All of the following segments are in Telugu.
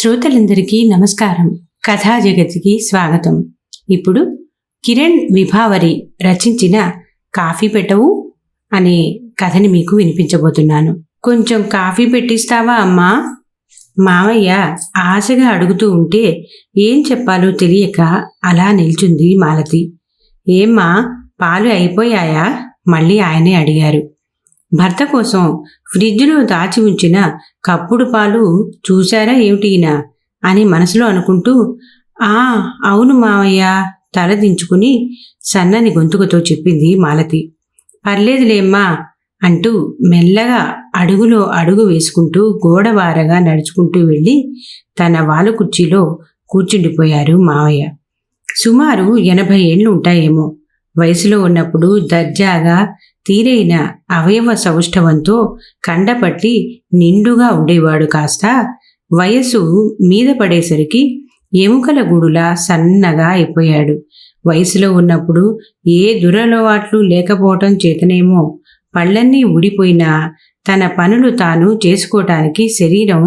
శ్రోతలందరికీ నమస్కారం. కథా జగతికి స్వాగతం. ఇప్పుడు కిరణ్ విభావరి రచించిన కాఫీ పెట్టవు అనే కథని మీకు వినిపించబోతున్నాను. కొంచెం కాఫీ పెట్టిస్తావా అమ్మా? మావయ్య ఆశగా అడుగుతూ ఉంటే ఏం చెప్పాలో తెలియక అలా నిల్చుంది మాలతి. ఏమ్మా, పాలు అయిపోయాయా? మళ్ళీ ఆయనే అడిగారు. భర్త కోసం ఫ్రిడ్జ్లో దాచి ఉంచిన కప్పుడు పాలు చూశారా ఏమిటినా అని మనసులో అనుకుంటూ, అవును మావయ్య తల దించుకుని సన్నని గొంతుకుతో చెప్పింది మాలతి. పర్లేదులేమ్మా అంటూ మెల్లగా అడుగులో అడుగు వేసుకుంటూ గోడవారగా నడుచుకుంటూ వెళ్ళి తన వాలు కుర్చీలో కూర్చుండిపోయారు మావయ్య. సుమారు 80 ఏళ్ళు ఉంటాయేమో. వయసులో ఉన్నప్పుడు దర్జాగా తీరైన అవయవ సౌష్ఠవంతో కండపట్టి నిండుగా ఉండేవాడు. కాస్త వయసు మీద పడేసరికి ఎముకల గుడులా సన్నగా అయిపోయాడు. వయసులో ఉన్నప్పుడు ఏ దురలవాట్లు లేకపోవటం చేతనేమో పళ్ళన్నీ ఊడిపోయినా తన పనులు తాను చేసుకోవటానికి శరీరం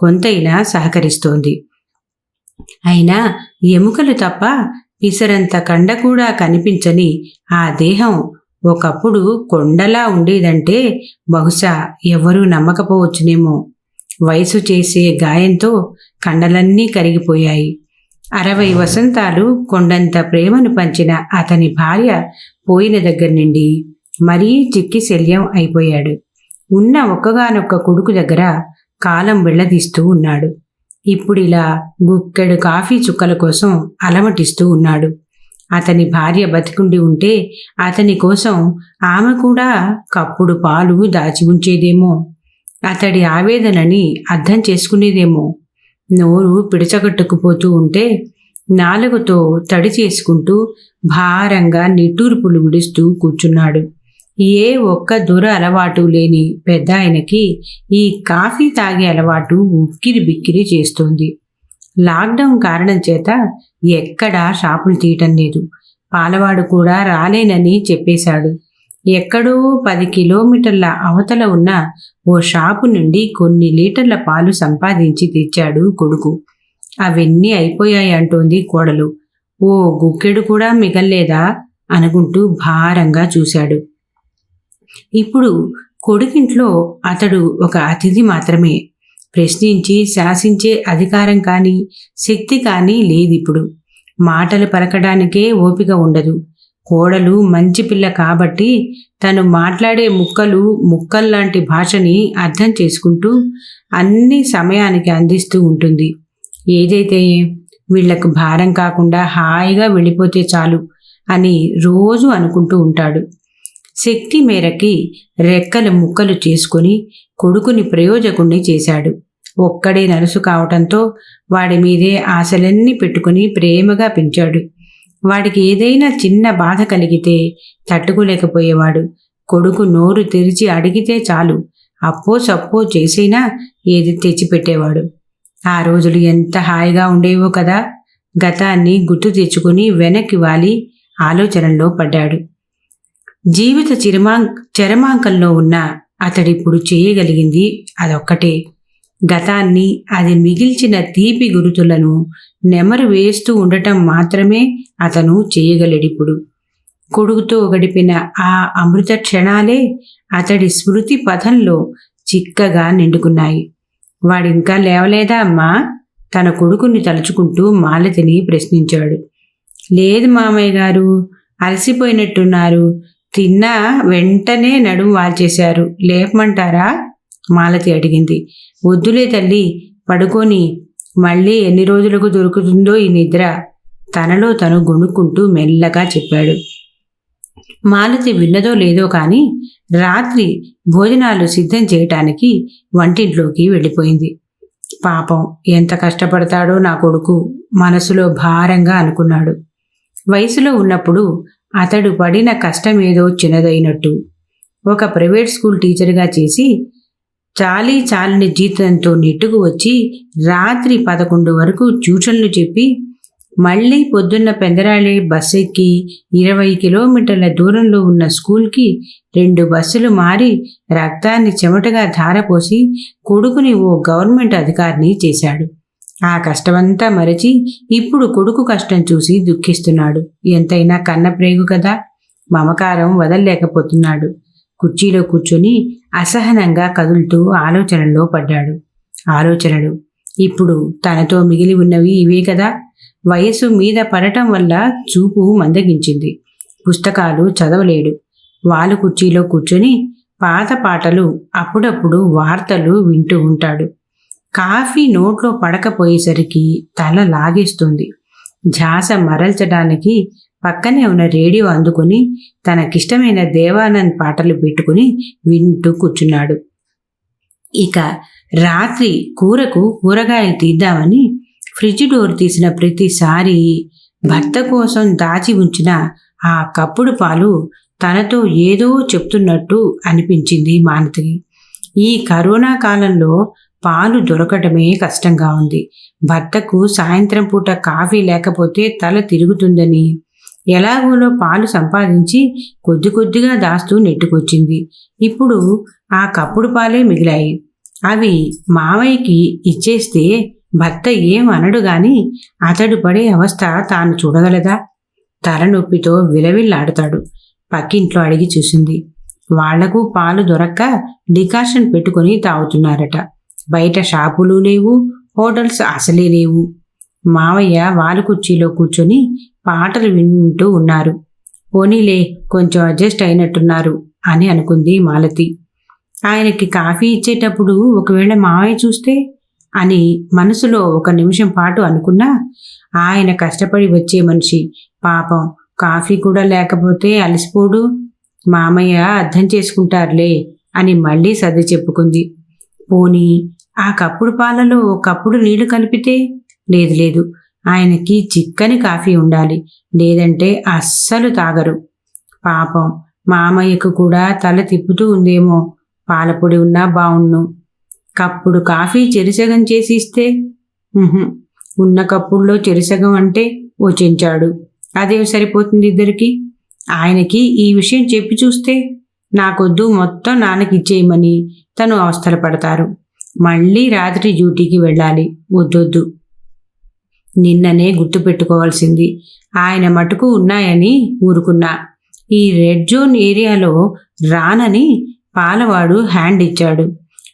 కొంతైనా సహకరిస్తోంది. అయినా ఎముకలు తప్ప పిసరంత కండ కూడా కనిపించని ఆ దేహం ఒకప్పుడు కొండలా ఉండేదంటే బహుశా ఎవరూ నమ్మకపోవచ్చునేమో. వయసు చేసే గాయంతో కండలన్నీ కరిగిపోయాయి. 60 వసంతాలు కొండంత ప్రేమను పంచిన అతని భార్య పోయిన దగ్గర నుండి మరీ చిక్కి శల్యం అయిపోయాడు. ఉన్న ఒక్కగానొక్క కొడుకు దగ్గర కాలం వెళ్ళదీస్తూ ఉన్నాడు. ఇప్పుడిలా గుక్కెడు కాఫీ చుక్కల కోసం అలమటిస్తూ ఉన్నాడు. అతని భార్య బతికుండి ఉంటే అతని కోసం ఆమె కూడా కప్పుడు పాలు దాచి ఉంచేదేమో. అతడి ఆవేదనని అర్థం చేసుకునేదేమో. నోరు పిడచగట్టుకుపోతూ ఉంటే నాలుగుతో తడి చేసుకుంటూ భారంగా నిట్టూర్పులు విడుస్తూ కూర్చున్నాడు. ఏ ఒక్క దుర అలవాటు లేని పెద్ద ఆయనకి ఈ కాఫీ తాగే అలవాటు ఉక్కిరి బిక్కిరి చేస్తోంది. లాక్డౌన్ కారణం చేత ఎక్కడా షాపులు తీయటం లేదు. పాలవాడు కూడా రాలేనని చెప్పేశాడు. ఎక్కడో 10 కిలోమీటర్ల అవతల ఉన్న ఓ షాపు నుండి కొన్ని లీటర్ల పాలు సంపాదించి తెచ్చాడు కొడుకు. అవన్నీ అయిపోయాయి అంటోంది కోడలు. ఓ గుక్కెడు కూడా మిగల్లేదా అనుకుంటూ భారంగా చూశాడు. ఇప్పుడు కొడుకింట్లో అతడు ఒక అతిథి మాత్రమే. ప్రశ్నించి శాసించే అధికారం కానీ శక్తి కానీ లేదిప్పుడు. మాటలు పలకడానికే ఓపిక ఉండదు. కోడలు మంచి పిల్ల కాబట్టి తను మాట్లాడే ముక్కల్లాంటి భాషని అర్థం చేసుకుంటూ అన్ని సమయానికి అందిస్తూ ఉంటుంది. ఏదైతే వీళ్లకు భారం కాకుండా హాయిగా వెళ్ళిపోతే చాలు అని రోజు అనుకుంటూ ఉంటాడు. శక్తి మేరకి రెక్కలు ముక్కలు చేసుకుని కొడుకుని ప్రయోజకుణ్ణి చేశాడు. ఒక్కడే నలుసు కావటంతో వాడి మీదే ఆశలన్నీ పెట్టుకుని ప్రేమగా పెంచాడు. వాడికి ఏదైనా చిన్న బాధ కలిగితే తట్టుకోలేకపోయేవాడు. కొడుకు నోరు తెరిచి అడిగితే చాలు అప్పో సప్పో చేసైనా ఏది తెచ్చిపెట్టేవాడు. ఆ రోజులు ఎంత హాయిగా ఉండేవో కదా. గతాన్ని గుర్తు తెచ్చుకుని వెనక్కి వాలి ఆలోచనల్లో పడ్డాడు. జీవిత చరమాంకంలో ఉన్న అతడిప్పుడు చేయగలిగింది అదొక్కటే. గతాన్ని, అది మిగిల్చిన తీపి గురుతులను నెమరు వేస్తూ ఉండటం మాత్రమే అతను చేయగలడిప్పుడు. కొడుకుతో గడిపిన ఆ అమృత క్షణాలే అతడి స్మృతి పథంలో చిక్కగా నిండుకున్నాయి. వాడింకా లేవలేదా అమ్మా? తన కొడుకుని తలుచుకుంటూ మాలతిని ప్రశ్నించాడు. లేదు మామయ్య గారు, అలసిపోయినట్టున్నారు. తిన్నా వెంటనే నడుం వాల్చేశారు. లేపమంటారా? మాలతి అడిగింది. వద్దులే తల్లి, పడుకొని మళ్ళీ ఎన్ని రోజులకు దొరుకుతుందో ఈ నిద్ర తనలో తను గొణుక్కుంటూ మెల్లగా చెప్పాడు. మాలతి విన్నదో లేదో కానీ రాత్రి భోజనాలు సిద్ధం చేయటానికి వంటింట్లోకి వెళ్ళిపోయింది. పాపం ఎంత కష్టపడతాడో నా కొడుకు మనసులో భారంగా అనుకున్నాడు. వయసులో ఉన్నప్పుడు అతడు పడిన కష్టమేదో చిన్నదైనట్టు. ఒక ప్రైవేట్ స్కూల్ టీచర్గా చేసి చాలని జీతంతో నెట్టుకు వచ్చి రాత్రి 11 వరకు ట్యూషన్లు చెప్పి మళ్ళీ పొద్దున్న పెందరాళి బస్ ఎక్కి 20 కిలోమీటర్ల దూరంలో ఉన్న స్కూల్కి 2 బస్సులు మారి రక్తాన్ని చెమటగా ధారపోసి కొడుకుని ఓ గవర్నమెంట్ అధికారిని చేశాడు. ఆ కష్టమంతా మరచి ఇప్పుడు కొడుకు కష్టం చూసి దుఃఖిస్తున్నాడు. ఎంతైనా కన్నప్రేగు కదా, మమకారం వదల్లేకపోతున్నాడు. కుర్చీలో కూర్చొని అసహనంగా కదులుతూ ఆలోచనల్లో పడ్డాడు. ఆలోచనలు ఇప్పుడు తనతో మిగిలి ఉన్నవి ఇవే కదా. వయసు మీద పడటం వల్ల చూపు మందగించింది. పుస్తకాలు చదవలేడు. వాలు కుర్చీలో కూర్చొని పాత పాటలు, అప్పుడప్పుడు వార్తలు వింటూ ఉంటాడు. కాఫీ నోట్లో పడకపోయేసరికి తల లాగేస్తుంది. ఝాస మరల్చడానికి పక్కనే ఉన్న రేడియో అందుకొని తనకిష్టమైన దేవానంద్ పాటలు పెట్టుకుని వింటూ కూర్చున్నాడు. ఇక రాత్రి కూరకు కూరగాయలు తీద్దామని ఫ్రిడ్జ్ డోర్ తీసిన ప్రతిసారి భర్త కోసం దాచి ఉంచిన ఆ కప్పుడు పాలు తనతో ఏదో చెప్తున్నట్టు అనిపించింది మాలతికి. ఈ కరోనా కాలంలో పాలు దొరకటమే కష్టంగా ఉంది. భర్తకు సాయంత్రం పూట కాఫీ లేకపోతే తల తిరుగుతుందని ఎలాగోలో పాలు సంపాదించి కొద్ది కొద్దిగా దాస్తూ నెట్టుకొచ్చింది. ఇప్పుడు ఆ కప్పుడు పాలే మిగిలాయి. అవి మావయ్యకి ఇచ్చేస్తే భర్త ఏం అనడు గాని అతడు పడే అవస్థ తాను చూడగలదా? తలనొప్పితో విలవిల్లాడుతాడు. పక్కింట్లో అడిగి చూసింది. వాళ్లకు పాలు దొరక్క డికాషన్ పెట్టుకుని తాగుతున్నారట. బయట షాపులు లేవు, హోటల్స్ అసలే లేవు. మావయ్య వాలు కుర్చీలో కూర్చొని పాటలు వింటూ ఉన్నారు. పోనీలే, కొంచెం అడ్జస్ట్ అయినట్టున్నారు అని అనుకుంది మాలతి. ఆయనకి కాఫీ ఇచ్చేటప్పుడు ఒకవేళ మావయ్య చూస్తే అని మనసులో ఒక నిమిషం పాటు అనుకున్నా, ఆయన కష్టపడి వచ్చే మనిషి, పాపం కాఫీ కూడా లేకపోతే అలసిపోడు, మామయ్య అర్థం చేసుకుంటారులే అని మళ్ళీ సర్ది చెప్పుకుంది. పోనీ ఆ కప్పుడు పాలలో కప్పుడు నీళ్లు కలిపితే? లేదు లేదు, ఆయనకి చిక్కని కాఫీ ఉండాలి, లేదంటే అస్సలు తాగరు. పాపం మామయ్యకు కూడా తల తిప్పుతూ ఉందేమో, పాలపొడి ఉన్నా బావుణ్ణు. కప్పుడు కాఫీ చెరిసగం చేసి ఇస్తే? ఉన్న కప్పుల్లో చెరిసగం అంటే ఓ చెంచాడు, అదేం సరిపోతుంది ఇద్దరికి? ఆయనకి ఈ విషయం చెప్పి చూస్తే, నాకొద్దు, మొత్తం నాన్నకిచ్చేయమని తను అవస్థలు పడతారు. మళ్ళీ రాత్రి డ్యూటీకి వెళ్ళాలి. వద్దొద్దు, నిన్ననే గుర్తుపెట్టుకోవాల్సింది. ఆయన మటుకు ఉన్నాయని ఊరుకున్నా. ఈ రెడ్ జోన్ ఏరియాలో రానని పాలవాడు హ్యాండ్ ఇచ్చాడు.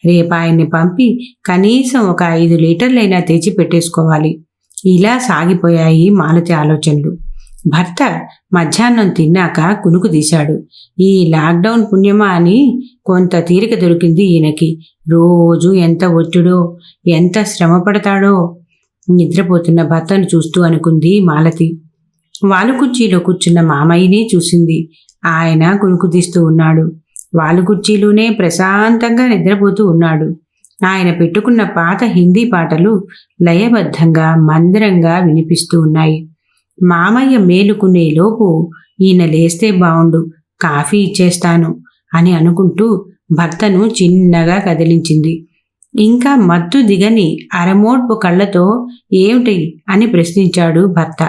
రేపు ఆయన్ని పంపి కనీసం ఒక 5 లీటర్లైనా తెచ్చి పెట్టేసుకోవాలి. ఇలా సాగిపోయాయి మాలతి ఆలోచనలు. భర్త మధ్యాహ్నం తిన్నాక కునుకు తీశాడు. ఈ లాక్డౌన్ పుణ్యమా అని కొంత తీరిక దొరికింది ఈయనకి. రోజు ఎంత ఒత్తిడో, ఎంత శ్రమ పడతాడో. నిద్రపోతున్న భర్తను చూస్తూ అనుకుంది మాలతి. వాలుకుర్చీలో కూర్చున్న మామయ్యని చూసింది. ఆయన కునుకు తీస్తూ ఉన్నాడు. వాలుకుర్చీలోనే ప్రశాంతంగా నిద్రపోతూ ఉన్నాడు. ఆయన పెట్టుకున్న పాత హిందీ పాటలు లయబద్ధంగా మందరంగా వినిపిస్తూ ఉన్నాయి. మామయ్య మేలుకునే లోపు ఈయన లేస్తే బావుండు, కాఫీ ఇచ్చేస్తాను అని అనుకుంటూ భర్తను చిన్నగా కదిలించింది. ఇంకా మత్తు దిగని అరమోడ్పు కళ్ళతో ఏమిటి అని ప్రశ్నించాడు భర్త.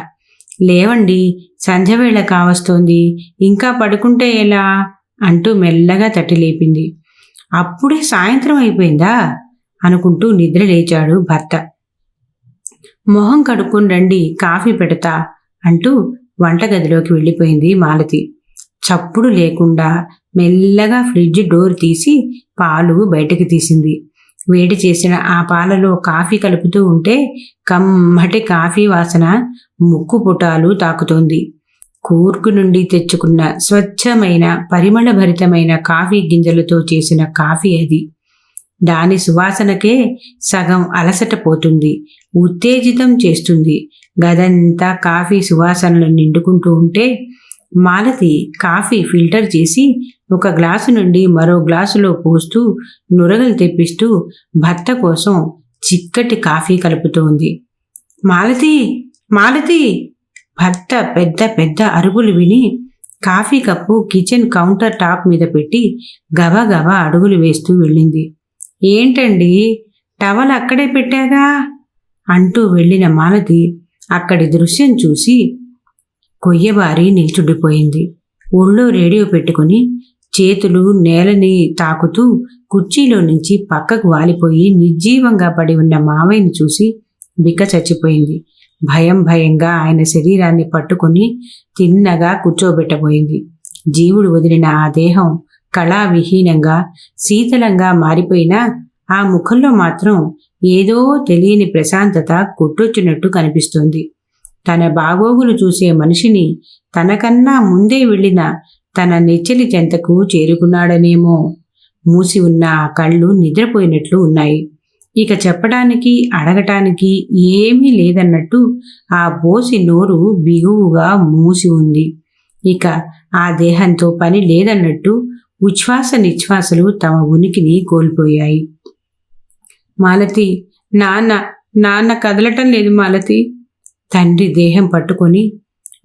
లేవండి, సంధ్యవేళ కావస్తోంది, ఇంకా పడుకుంటే ఎలా అంటూ మెల్లగా తట్టి లేపింది. అప్పుడే సాయంత్రం అయిపోయిందా అనుకుంటూ నిద్ర లేచాడు భర్త. మొహం కడుక్కుని రండి, కాఫీ పెడతా అంటూ వంటగదిలోకి వెళ్ళిపోయింది మాలతి. చప్పుడు లేకుండా మెల్లగా ఫ్రిడ్జ్ డోర్ తీసి పాలు బయటకు తీసింది. వేడి చేసిన ఆ పాలలో కాఫీ కలుపుతూ ఉంటే కమ్మటి కాఫీ వాసన ముక్కు పుటాలు తాకుతోంది. కూర్గు నుండి తెచ్చుకున్న స్వచ్ఛమైన పరిమళభరితమైన కాఫీ గింజలతో చేసిన కాఫీ అది. దాని సువాసనకే సగం అలసట పోతుంది, ఉత్తేజితం చేస్తుంది. గదంతా కాఫీ సువాసనలు నిండుకుంటూ ఉంటే మాలతి కాఫీ ఫిల్టర్ చేసి ఒక గ్లాసు నుండి మరో గ్లాసులో పోస్తూ నురగలు తెప్పిస్తూ భర్త కోసం చిక్కటి కాఫీ కలుపుతోంది. మాలతి, మాలతి! భర్త పెద్ద పెద్ద అరుగులు విని coffee cup kitchen counter top మీద పెట్టి గబగబా అడుగులు వేస్తూ వెళ్ళింది. ఏంటండి, టవల్ అక్కడే పెట్టాగా అంటూ వెళ్ళిన మాలతి అక్కడి దృశ్యం చూసి కొయ్యబారి నిల్చుండిపోయింది. ఒళ్ళో రేడియో పెట్టుకుని చేతులు నేలని తాకుతూ కుర్చీలో నుంచి పక్కకు వాలిపోయి నిర్జీవంగా పడి ఉన్న మావయ్యని చూసి బిక్క చచ్చిపోయింది. భయం భయంగా ఆయన శరీరాన్ని పట్టుకొని తిన్నగా కూర్చోబెట్టబోయింది. జీవుడు వదిలిన ఆ దేహం కళావిహీనంగా శీతలంగా మారిపోయినా ఆ ముఖంలో మాత్రం ఏదో తెలియని ప్రశాంతత కొట్టొచ్చినట్టు కనిపిస్తుంది. తన బాగోగులు చూసే మనిషిని తనకన్నా ముందే వెళ్ళిన తన నెచ్చెలి చెంతకు చేరుకున్నాడనేమో. మూసి ఉన్న ఆ కళ్ళు నిద్రపోయినట్లు ఉన్నాయి. ఇక చెప్పడానికి అడగటానికి ఏమీ లేదన్నట్టు ఆ బోసి నోరు బిగువుగా మూసి ఉంది. ఇక ఆ దేహంతో పని లేదన్నట్టు ఉచ్ఛ్వాస నిశ్వాసలు తమ ఉనికిని కోల్పోయాయి. మాలతి, నాన్న నాన్న కదలటం లేదు మాలతి. తండ్రి దేహం పట్టుకొని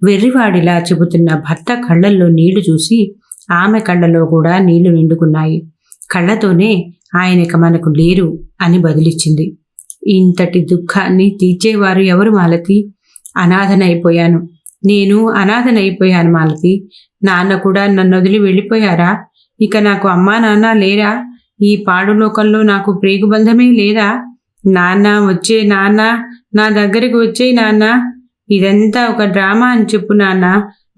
వెర్రివాడిలా చెబుతున్న భర్త కళ్ళల్లో నీళ్లు చూసి ఆమె కళ్ళలో కూడా నీళ్లు నిండుకున్నాయి. కళ్ళతోనే ఆయనక మనకు లేరు అని బదిలిచ్చింది. ఇంతటి దుఃఖాన్ని తీర్చేవారు ఎవరు మాలతి? అనాథనైపోయాను, నేను అనాథనైపోయాను మాలతి. నాన్న కూడా నన్ను వదిలి వెళ్ళిపోయారా? ఇక నాకు అమ్మా నాన్న లేరా? ఈ పాడులోకంలో నాకు ప్రేగుబంధమే లేదా? నాన్న వచ్చే, నాన్న నా దగ్గరికి వచ్చే నాన్న. ఇదంతా ఒక డ్రామా అని చెప్పు నాన్న.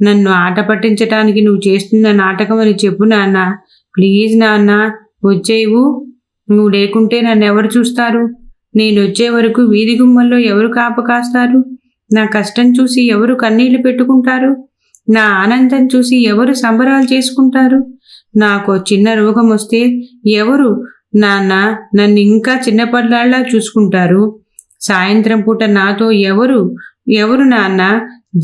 నన్ను ఆట పట్టించటానికి నువ్వు చేస్తున్న నాటకం అని చెప్పు నాన్న. ప్లీజ్ నాన్న వచ్చేవు. నువ్వు లేకుంటే నన్ను ఎవరు చూస్తారు? నేను వచ్చే వరకు వీధి గుమ్మల్లో ఎవరు కాపు కాస్తారు? నా కష్టం చూసి ఎవరు కన్నీళ్లు పెట్టుకుంటారు? నా ఆనందం చూసి ఎవరు సంబరాలు చేసుకుంటారు? నాకు చిన్న రోగం వస్తే ఎవరు నాన్న నన్ను ఇంకా చిన్నపల్లాళ్ళ చూసుకుంటారు? సాయంత్రం పూట నాతో ఎవరు ఎవరు నాన్న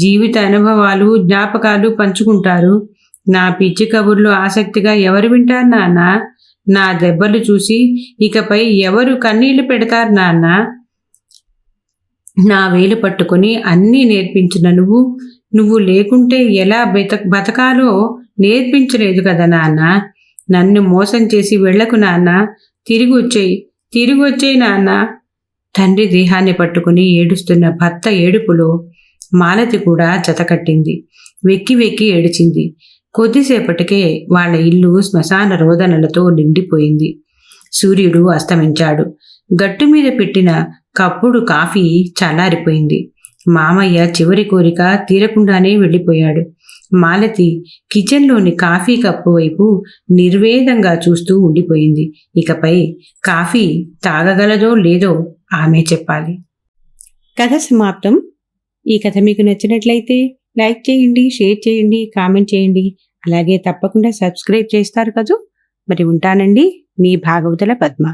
జీవిత అనుభవాలు జ్ఞాపకాలు పంచుకుంటారు? నా పిచ్చి కబుర్లు ఆసక్తిగా ఎవరు వింటారు నాన్న? నా దెబ్బలు చూసి ఇకపై ఎవరు కన్నీళ్లు పెడతారు నాన్న? నా వేలు పట్టుకొని అన్నీ నేర్పించిన నువ్వు లేకుంటే ఎలా బతకాలో నేర్పించలేదు కదా నాన్న. నన్ను మోసం చేసి వెళ్ళకు నాన్న. తిరిగి వచ్చేయి నాన్న. తండ్రి దేహాన్ని పట్టుకుని ఏడుస్తున్న భర్త ఏడుపులో మాలతి కూడా జతకట్టింది. వెక్కి వెక్కి ఏడిచింది. కొద్దిసేపటికే వాళ్ళ ఇల్లు శ్మశాన రోదనలతో నిండిపోయింది. సూర్యుడు అస్తమించాడు. గట్టు మీద పెట్టిన కప్పుడు కాఫీ చల్లారిపోయింది. మామయ్య చివరి కోరిక తీరకుండానే వెళ్ళిపోయాడు. మాలతి కిచెన్లోని కాఫీ కప్పు వైపు నిర్వేదంగా చూస్తూ ఉండిపోయింది. ఇకపై కాఫీ తాగగలదో లేదో ఆమె చెప్పాలి. కథ సమాప్తం. ఈ కథ మీకు నచ్చినట్లయితే లైక్ చేయండి, షేర్ చేయండి, కామెంట్ చేయండి. అలాగే తప్పకుండా సబ్స్క్రైబ్ చేస్తారు కదూ. మరి ఉంటానండి, మీ భాగవతుల పద్మ.